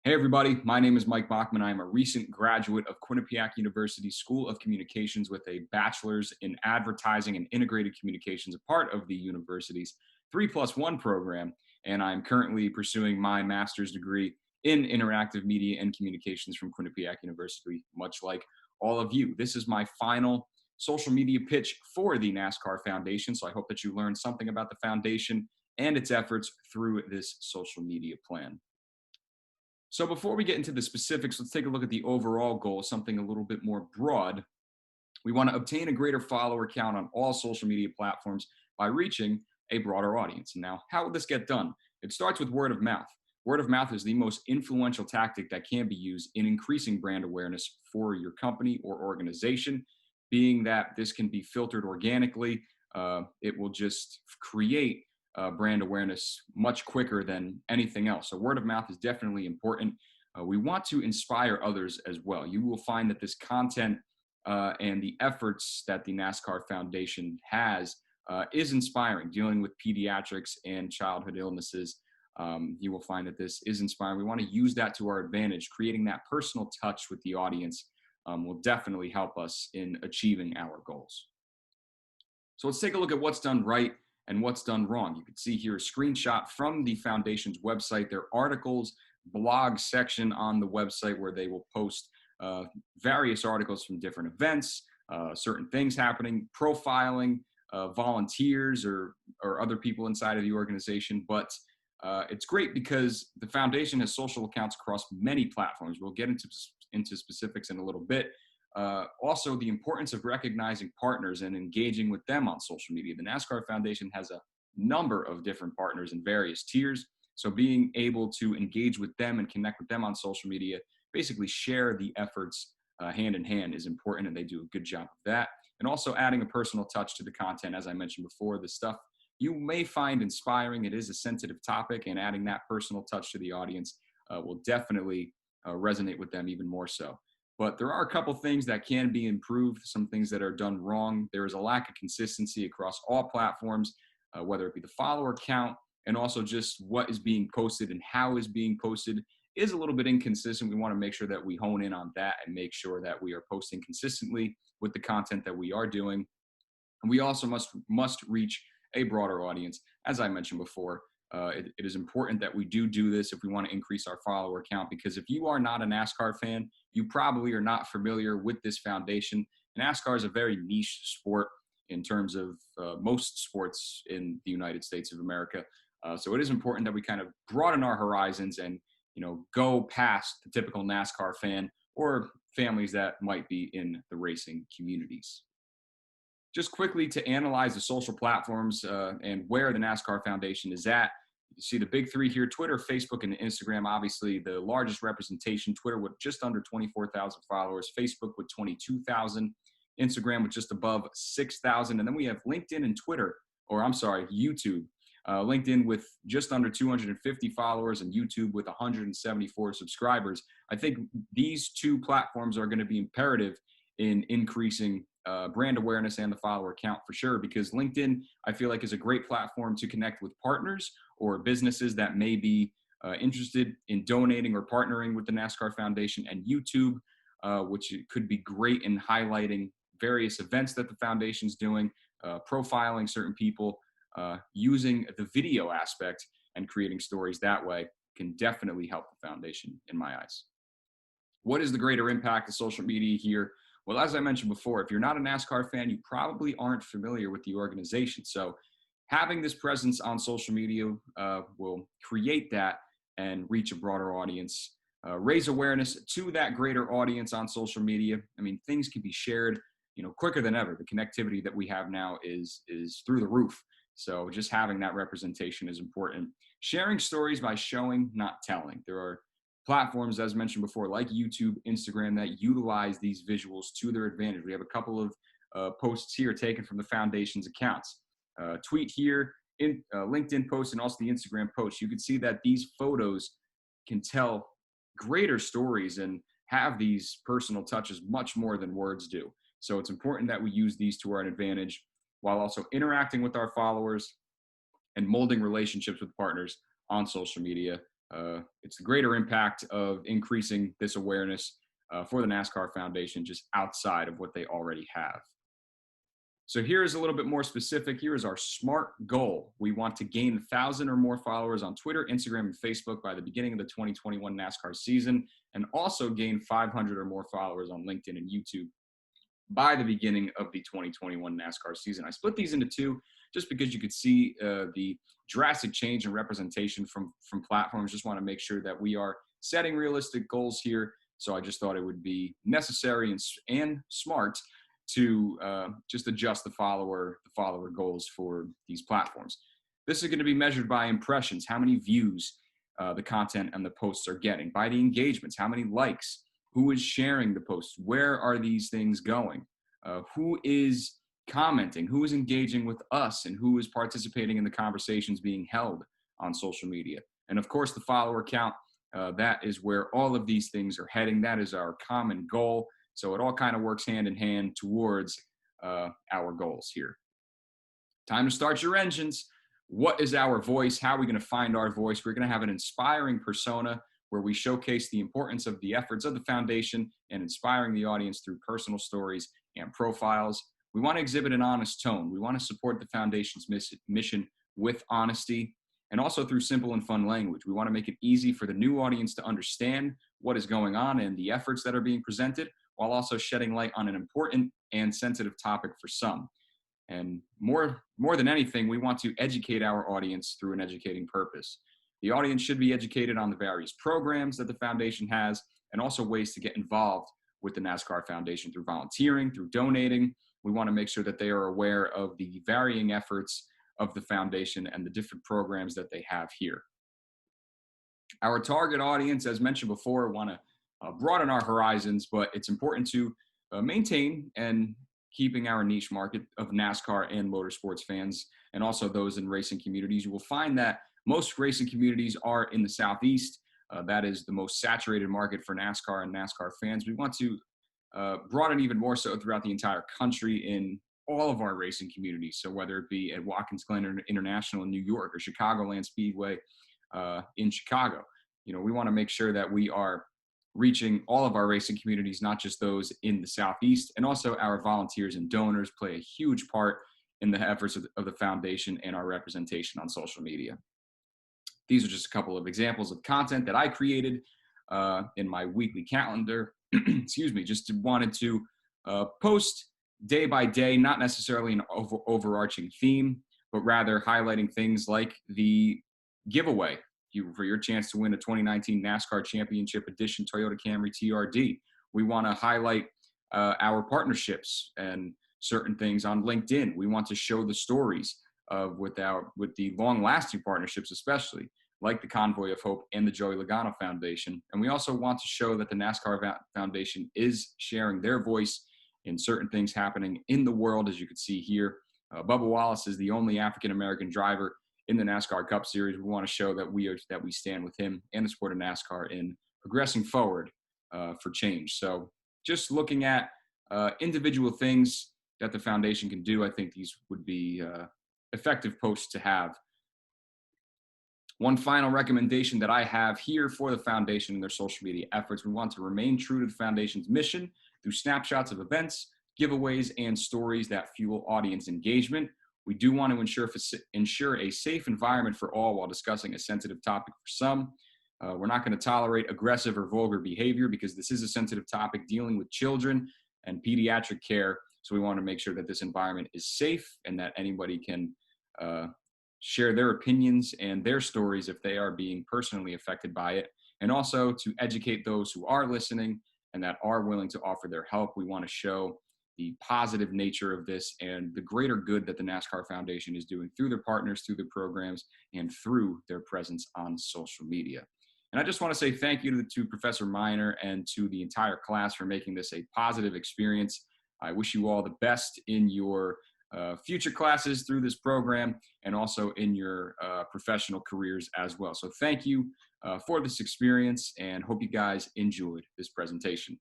Hey, everybody. My name is Mike Bachman. I'm a recent graduate of Quinnipiac University School of Communications with a bachelor's in advertising and integrated communications, a part of the university's 3+1 program. And I'm currently pursuing my master's degree in interactive media and communications from Quinnipiac University, much like all of you. This is my final social media pitch for the NASCAR Foundation. So I hope that you learned something about the foundation and its efforts through this social media plan. So before we get into the specifics, let's take a look at the overall goal, something a little bit more broad. We want to obtain a greater follower count on all social media platforms by reaching a broader audience. Now, how will this get done? It starts with word of mouth. Word of mouth is the most influential tactic that can be used in increasing brand awareness for your company or organization, being that this can be filtered organically. It will just create brand awareness much quicker than anything else. So, word of mouth is definitely important. We want to inspire others as well. You will find that this content and the efforts that the NASCAR Foundation has is inspiring. Dealing with pediatrics and childhood illnesses, you will find that this is inspiring. We want to use that to our advantage. Creating that personal touch with the audience will definitely help us in achieving our goals. So let's take a look at what's done right and what's done wrong. You can see here a screenshot from the foundation's website, their articles, blog section on the website where they will post various articles from different events, certain things happening, profiling volunteers or other people inside of the organization. But it's great because the foundation has social accounts across many platforms. We'll get into specifics in a little bit. Also, the importance of recognizing partners and engaging with them on social media. The NASCAR Foundation has a number of different partners in various tiers. So being able to engage with them and connect with them on social media, basically share the efforts hand in hand, is important, and they do a good job of that. And also adding a personal touch to the content, as I mentioned before, the stuff you may find inspiring. It is a sensitive topic, and adding that personal touch to the audience will definitely resonate with them even more so. But there are a couple things that can be improved, some things that are done wrong. There is a lack of consistency across all platforms, whether it be the follower count and also just what is being posted and how is being posted is a little bit inconsistent. We want to make sure that we hone in on that and make sure that we are posting consistently with the content that we are doing. And we also must reach a broader audience. As I mentioned before, it is important that we do this if we want to increase our follower count, because if you are not a NASCAR fan, you probably are not familiar with this foundation. NASCAR is a very niche sport in terms of most sports in the United States of America. So it is important that we kind of broaden our horizons and go past the typical NASCAR fan or families that might be in the racing communities. Just quickly to analyze the social platforms and where the NASCAR Foundation is at. You see the big three here: Twitter, Facebook, and Instagram. Obviously, the largest representation. Twitter with just under 24,000 followers, Facebook with 22,000, Instagram with just above 6,000, and then we have LinkedIn and YouTube. LinkedIn with just under 250 followers and YouTube with 174 subscribers. I think these two platforms are going to be imperative in increasing brand awareness and the follower count for sure, because LinkedIn, I feel like, is a great platform to connect with partners or businesses that may be interested in donating or partnering with the NASCAR Foundation, and YouTube, which could be great in highlighting various events that the foundation's doing, profiling certain people, using the video aspect and creating stories that way can definitely help the foundation in my eyes. What is the greater impact of social media here? Well, as I mentioned before, if you're not a NASCAR fan, you probably aren't familiar with the organization. So having this presence on social media will create that and reach a broader audience, raise awareness to that greater audience on social media. I mean, things can be shared, quicker than ever. The connectivity that we have now is through the roof. So just having that representation is important. Sharing stories by showing, not telling. There are platforms, as mentioned before, like YouTube, Instagram, that utilize these visuals to their advantage. We have a couple of posts here taken from the foundation's accounts. Tweet here, in LinkedIn post, and also the Instagram post. You can see that these photos can tell greater stories and have these personal touches much more than words do. So it's important that we use these to our advantage while also interacting with our followers and molding relationships with partners on social media. It's the greater impact of increasing this awareness for the NASCAR Foundation just outside of what they already have. So here is a little bit more specific. Here is our SMART goal. We want to gain 1,000 or more followers on Twitter, Instagram, and Facebook by the beginning of the 2021 NASCAR season, and also gain 500 or more followers on LinkedIn and YouTube by the beginning of the 2021 NASCAR season. I split these into two just because you could see the drastic change in representation from platforms. Just want to make sure that we are setting realistic goals here. So I just thought it would be necessary and smart to just adjust the follower goals for these platforms. This is going to be measured by impressions, how many views the content and the posts are getting, by the engagements, how many likes, who is sharing the posts, where are these things going, who is commenting, who is engaging with us, and who is participating in the conversations being held on social media. And of course, the follower count, that is where all of these things are heading. That is our common goal. So it all kind of works hand in hand towards our goals here. Time to start your engines. What is our voice? How are we going to find our voice? We're going to have an inspiring persona where we showcase the importance of the efforts of the foundation and inspiring the audience through personal stories and profiles. We want to exhibit an honest tone. We want to support the foundation's mission with honesty and also through simple and fun language. We want to make it easy for the new audience to understand what is going on and the efforts that are being presented, while also shedding light on an important and sensitive topic for some. And more than anything, we want to educate our audience through an educating purpose. The audience should be educated on the various programs that the foundation has and also ways to get involved with the NASCAR Foundation through volunteering, through donating. We want to make sure that they are aware of the varying efforts of the foundation and the different programs that they have here. Our target audience, as mentioned before, want to broaden our horizons, but it's important to maintain and keeping our niche market of NASCAR and motorsports fans, and also those in racing communities. You will find that most racing communities are in the Southeast. That is the most saturated market for NASCAR and NASCAR fans. We want to broaden even more so throughout the entire country in all of our racing communities. So whether it be at Watkins Glen International in New York or Chicagoland Speedway in Chicago, we want to make sure that we are reaching all of our racing communities, not just those in the Southeast. And also our volunteers and donors play a huge part in the efforts of the foundation and our representation on social media. These are just a couple of examples of content that I created in my weekly calendar. Excuse me, just wanted to post day by day, not necessarily an overarching theme, but rather highlighting things like the giveaway for your chance to win a 2019 NASCAR Championship Edition Toyota Camry TRD. We want to highlight our partnerships and certain things on LinkedIn. We want to show the stories with the long-lasting partnerships, especially like the Convoy of Hope and the Joey Logano Foundation. And we also want to show that the NASCAR Foundation is sharing their voice in certain things happening in the world, as you can see here. Bubba Wallace is the only African-American driver in the NASCAR Cup Series. We want to show that we stand with him and the sport of NASCAR in progressing forward for change. So just looking at individual things that the foundation can do, I think these would be effective posts to have. One final recommendation that I have here for the foundation and their social media efforts: we want to remain true to the foundation's mission through snapshots of events, giveaways, and stories that fuel audience engagement. We do want to ensure a safe environment for all while discussing a sensitive topic for some. We're not going to tolerate aggressive or vulgar behavior because this is a sensitive topic dealing with children and pediatric care. So we want to make sure that this environment is safe and that anybody can share their opinions and their stories if they are being personally affected by it. And also to educate those who are listening and that are willing to offer their help. We want to show the positive nature of this and the greater good that the NASCAR Foundation is doing through their partners, through their programs, and through their presence on social media. And I just want to say thank you to Professor Miner and to the entire class for making this a positive experience. I wish you all the best in your future classes through this program and also in your professional careers as well. So thank you for this experience and hope you guys enjoyed this presentation.